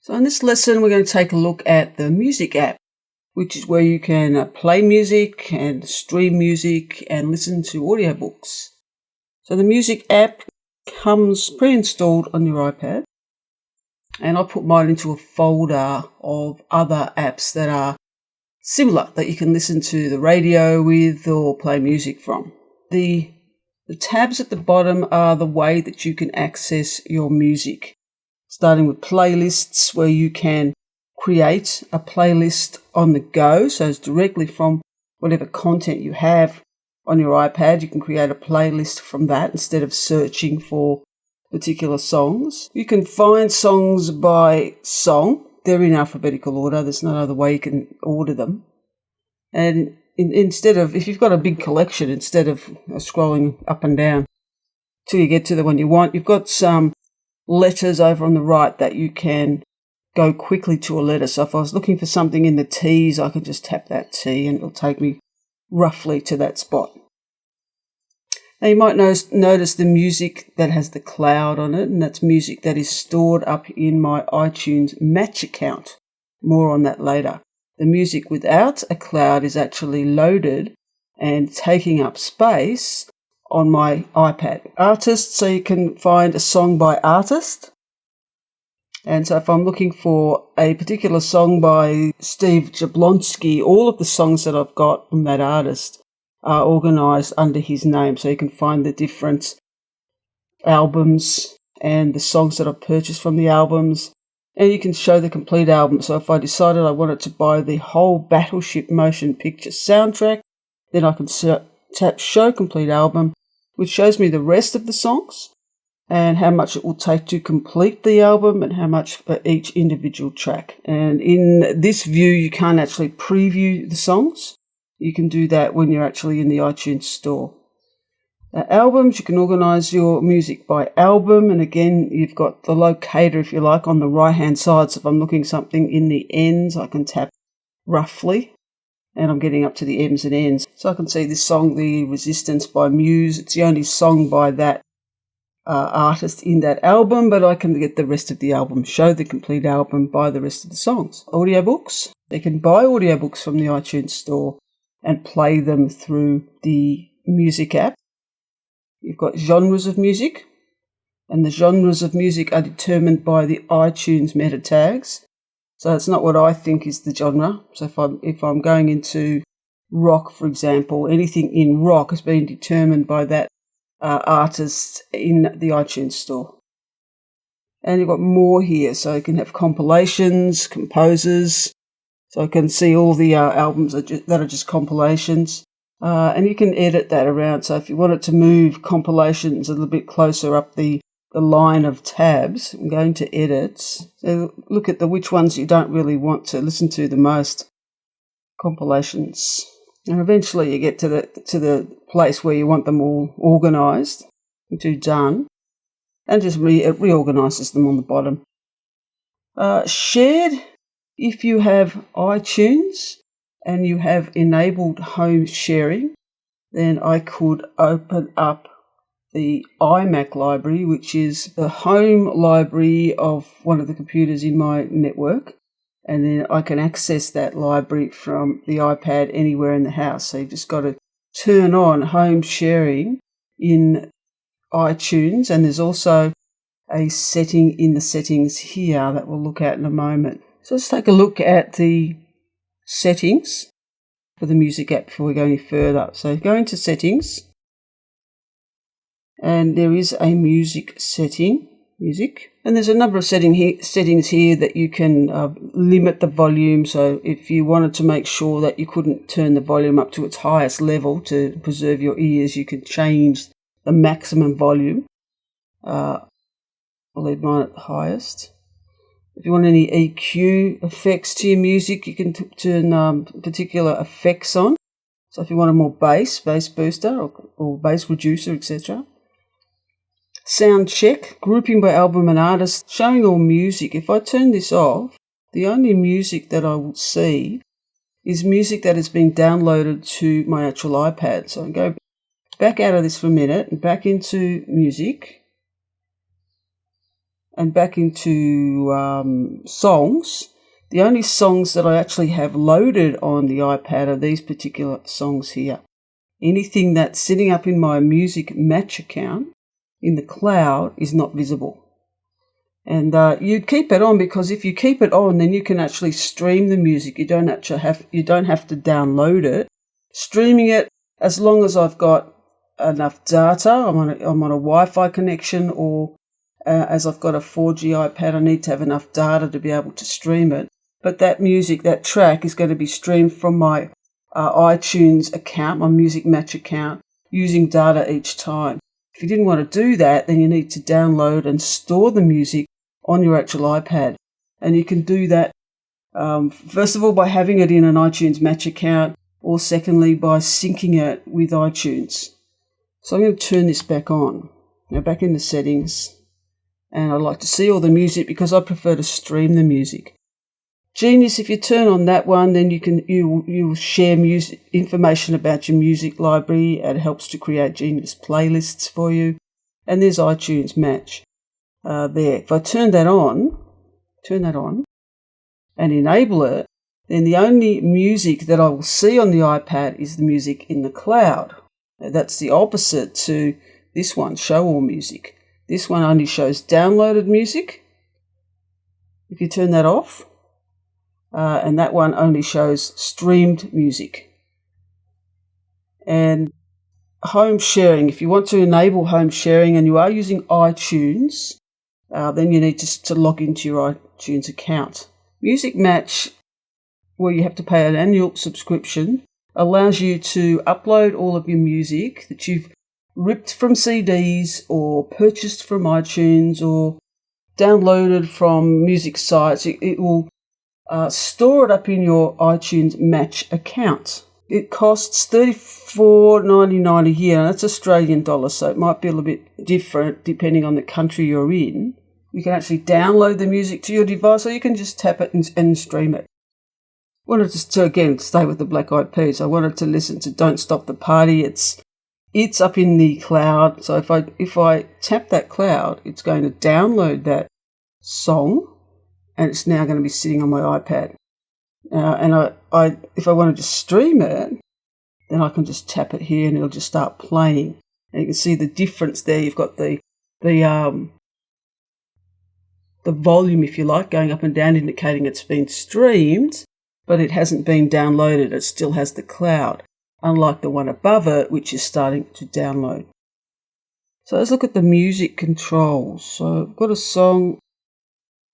So in this lesson, we're going to take a look at the Music app, which is where you can play music and stream music and listen to audiobooks. So the Music app comes pre-installed on your iPad, and I put mine into a folder of other apps that are similar that you can listen to the radio with or play music from. The tabs at the bottom are the way that you can access your music, starting with playlists, where you can create a playlist on the go. So it's directly from whatever content you have on your iPad. You can create a playlist from that instead of searching for particular songs. You can find songs by song. They're in alphabetical order. There's no other way you can order them. And instead of, if you've got a big collection, instead of scrolling up and down till you get to the one you want, you've got some letters over on the right that you can go quickly to a letter. So if I was looking for something in the T's, I could just tap that T and it'll take me roughly to that spot. Now you might notice the music that has the cloud on it, and that's music that is stored up in my iTunes Match account. More on that later. The music without a cloud is actually loaded and taking up space on my iPad. Artists, so you can find a song by artist. And so if I'm looking for a particular song by Steve Jablonsky, all of the songs that I've got from that artist are organised under his name. So you can find the different albums and the songs that I've purchased from the albums. And you can show the complete album. So if I decided I wanted to buy the whole Battleship Motion Picture soundtrack, then I can tap Show Complete Album, which shows me the rest of the songs and how much it will take to complete the album and how much for each individual track. And in this view, you can't actually preview the songs. You can do that when you're actually in the iTunes store. Albums, you can organise your music by album, and again, you've got the locator, if you like, on the right-hand side. So if I'm looking something in the ends, I can tap roughly, and I'm getting up to the M's and N's. So I can see this song, The Resistance by Muse. It's the only song by that artist in that album, but I can get the rest of the album, show the complete album, buy the rest of the songs. Audiobooks, they can buy audiobooks from the iTunes store and play them through the Music app. You've got genres of music, and the genres of music are determined by the iTunes meta tags. So it's not what I think is the genre. So if I'm going into rock, for example, anything in rock has been determined by that artist in the iTunes store. And you've got more here, so you can have compilations, composers. So I can see all the albums that are just compilations. And you can edit that around. So if you wanted to move compilations a little bit closer up the line of tabs, I'm going to edit. So look at which ones you don't really want to listen to the most. Compilations. And eventually you get to the place where you want them all organised into done, and just reorganises them on the bottom. Shared, if you have iTunes and you have enabled home sharing, then I could open up the iMac library, which is the home library of one of the computers in my network, and then I can access that library from the iPad anywhere in the house. So you've just got to turn on home sharing in iTunes, and there's also a setting in the settings here that we'll look at in a moment. So let's take a look at the settings for the Music app before we go any further. So go into settings, and there is a music setting, and there's a number of settings here that you can limit the volume. So if you wanted to make sure that you couldn't turn the volume up to its highest level to preserve your ears, you can change the maximum volume. I'll leave mine at the highest. If you want any EQ effects to your music, you can turn particular effects on. So if you want a more bass booster or bass reducer, etc. Sound check, grouping by album and artist, showing all music. If I turn this off, the only music that I will see is music that has been downloaded to my actual iPad. So I go back out of this for a minute and back into music. and back into songs, the only songs that I actually have loaded on the iPad are these particular songs here. Anything that's sitting up in my Music Match account in the cloud is not visible. And you keep it on, because if you keep it on, then you can actually stream the music. You don't have to download it. Streaming it, as long as I've got enough data, I'm on a Wi-Fi connection, or as I've got a 4G iPad, I need to have enough data to be able to stream it. But that music, that track, is going to be streamed from my iTunes account, my Music Match account, using data each time. If you didn't want to do that, then you need to download and store the music on your actual iPad. And you can do that, first of all, by having it in an iTunes Match account, or secondly, by syncing it with iTunes. So I'm going to turn this back on. Now back in the settings, and I like to see all the music because I prefer to stream the music. Genius, if you turn on that one, then you will share information about your music library, and it helps to create Genius playlists for you. And there's iTunes Match there. If I turn that on and enable it, then the only music that I will see on the iPad is the music in the cloud. Now, that's the opposite to this one, Show All Music. This one only shows downloaded music. If you turn that off, and that one only shows streamed music. And home sharing, if you want to enable home sharing and you are using iTunes, then you need to log into your iTunes account. Music Match, where you have to pay an annual subscription, allows you to upload all of your music that you've ripped from CDs or purchased from iTunes or downloaded from music sites. It will store it up in your iTunes Match account. It costs $34.99 a year, and that's Australian dollars, so it might be a little bit different depending on the country you're in. You can actually download the music to your device, or you can just tap it and stream it. I wanted to again stay with the Black Eyed Peas. I wanted to listen to Don't Stop the Party. It's up in the cloud, so if I tap that cloud, it's going to download that song, and it's now going to be sitting on my iPad. And if I want to just stream it, then I can just tap it here and it'll just start playing. And you can see the difference there. You've got the volume, if you like, going up and down, indicating it's been streamed, but it hasn't been downloaded. It still has the cloud, unlike the one above it, which is starting to download. So let's look at the music controls. So I've got a song.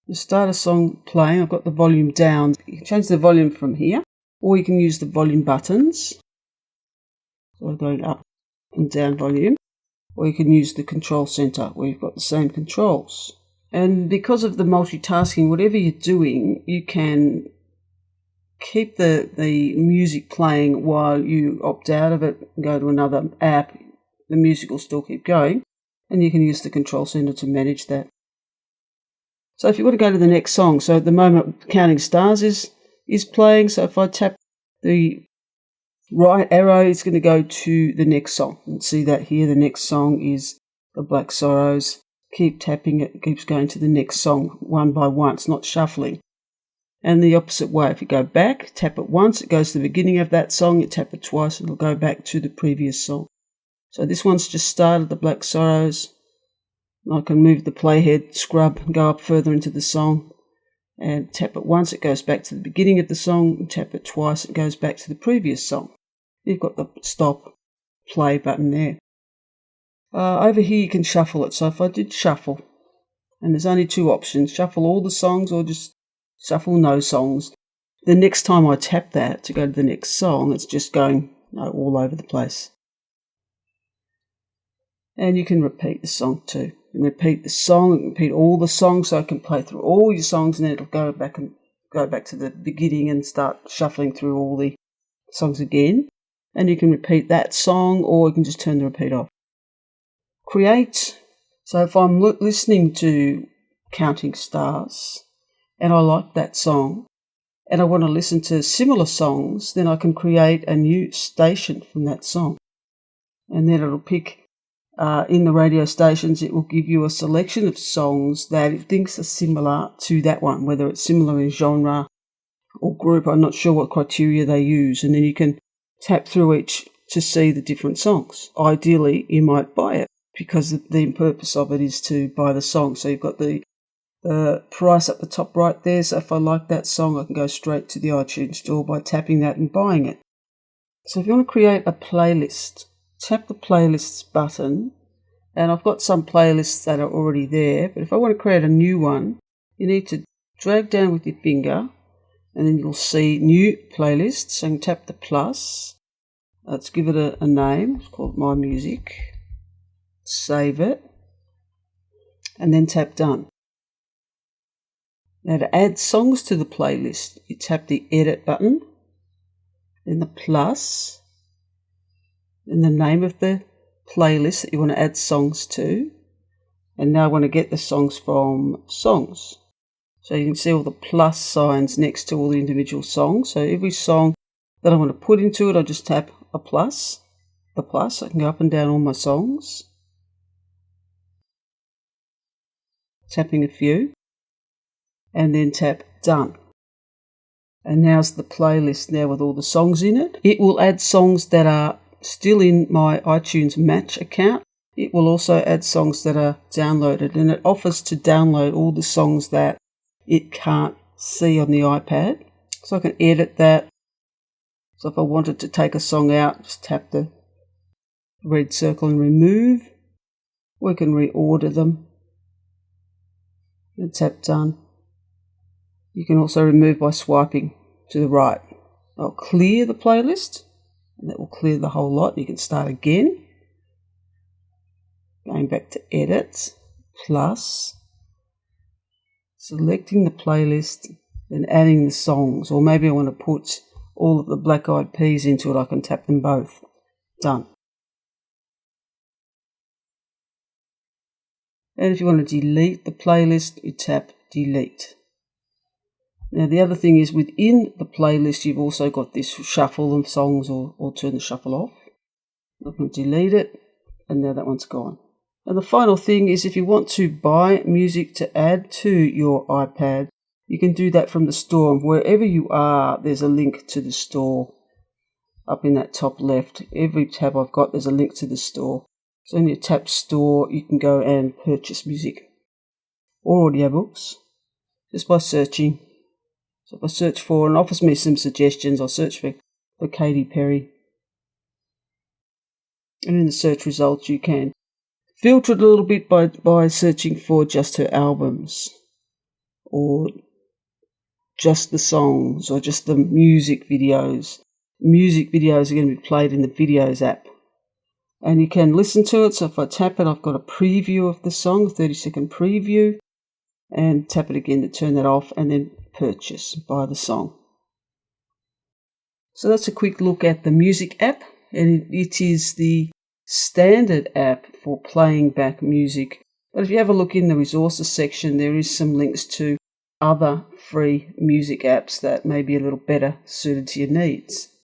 You start a song playing. I've got the volume down. You can change the volume from here, or you can use the volume buttons. So going up and down volume, or you can use the control center where you've got the same controls. And because of the multitasking, whatever you're doing, you can keep the music playing while you opt out of it and go to another app. The music will still keep going, and you can use the control center to manage that. So if you want to go to the next song, so at the moment Counting Stars is playing, so if I tap the right arrow, it's going to go to the next song. You can see that here, the next song is The Black Sorrows. Keep tapping it keeps going to the next song one by one. It's not shuffling. And the opposite way, if you go back, tap it once, it goes to the beginning of that song, you tap it twice, it'll go back to the previous song. So this one's just started, The Black Sorrows. I can move the playhead, scrub, and go up further into the song, and tap it once, it goes back to the beginning of the song, and tap it twice, it goes back to the previous song. You've got the stop, play button there. Over here you can shuffle it, so if I did shuffle, and there's only two options, shuffle all the songs or just shuffle no songs. The next time I tap that to go to the next song, it's just going all over the place. And you can repeat the song too. You can repeat the song, repeat all the songs, so I can play through all your songs, and then it'll go back to the beginning and start shuffling through all the songs again. And you can repeat that song, or you can just turn the repeat off. Create. So if I'm listening to Counting Stars and I like that song and I want to listen to similar songs, then I can create a new station from that song. And then it'll pick in the radio stations, it will give you a selection of songs that it thinks are similar to that one, whether it's similar in genre or group. I'm not sure what criteria they use. And then you can tap through each to see the different songs. Ideally, you might buy it because the purpose of it is to buy the song. So you've got the price at the top right there. So if I like that song, I can go straight to the iTunes store by tapping that and buying it. So if you want to create a playlist, tap the playlists button. And I've got some playlists that are already there. But if I want to create a new one, you need to drag down with your finger and then you'll see new playlists. So you can tap the plus. Let's give it a name. It's called My Music. Save it. And then tap done. Now to add songs to the playlist, you tap the edit button, then the plus, then the name of the playlist that you want to add songs to. And now I want to get the songs from songs. So you can see all the plus signs next to all the individual songs. So every song that I want to put into it, I just tap a plus, the plus. I can go up and down all my songs. Tapping a few. And then tap done. And now's the playlist now with all the songs in it. It will add songs that are still in my iTunes Match account. It will also add songs that are downloaded, and it offers to download all the songs that it can't see on the iPad. So I can edit that. So if I wanted to take a song out, just tap the red circle and remove. We can reorder them. And tap done. You can also remove by swiping to the right. I'll clear the playlist, and that will clear the whole lot. You can start again. Going back to edit, plus, selecting the playlist, then adding the songs. Or maybe I want to put all of the Black Eyed Peas into it. I can tap them both. Done. And if you want to delete the playlist, you tap delete. Now the other thing is within the playlist you've also got this shuffle of songs or turn the shuffle off. I can delete it and now that one's gone. And the final thing is if you want to buy music to add to your iPad, you can do that from the store. And wherever you are, there's a link to the store up in that top left. Every tab I've got, there's a link to the store. So when you tap store, you can go and purchase music or audiobooks just by searching. So if I search for, and it offers me some suggestions, I'll search for Katy Perry. And in the search results, you can filter it a little bit by searching for just her albums, or just the songs, or just the music videos. Music videos are going to be played in the Videos app. And you can listen to it. So if I tap it, I've got a preview of the song, a 30-second preview. And tap it again to turn that off, and then purchase, buy the song. So that's a quick look at the music app, and it is the standard app for playing back music. But if you have a look in the resources section, there is some links to other free music apps that may be a little better suited to your needs.